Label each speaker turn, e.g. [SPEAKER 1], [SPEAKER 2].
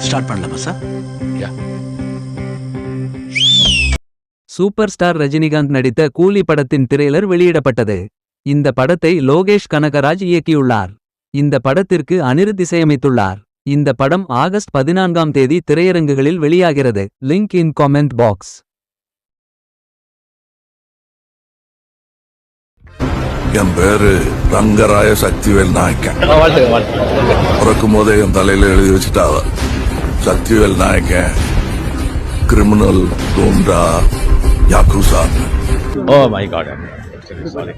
[SPEAKER 1] Start பண்ணலாமா sir?
[SPEAKER 2] Super star Rajinikanth நடித்த கூலி படத்தின் திரைலர் வெளியிடப்பட்டது. இந்த படத்தை லோகேஷ் கனகராஜ் இயக்கியுள்ளார். இந்த படத்திற்கு அனிருத் இசையமைத்துள்ளார். இந்த படம் ஆகஸ்ட் 14ஆம் தேதி திரையரங்குகளில் வெளியாகிறது. Link in comment box.
[SPEAKER 3] என் பேரு ரங்கராய சக்திவேல் நாயக்கன். பிறக்கும் போதே என் தலையில எழுதி வச்சுட்டாவ. சக்திவேல் நாயக்கன், கிரிமினல், குண்டா, யாக்குசா.
[SPEAKER 4] Oh my God, I'm sorry.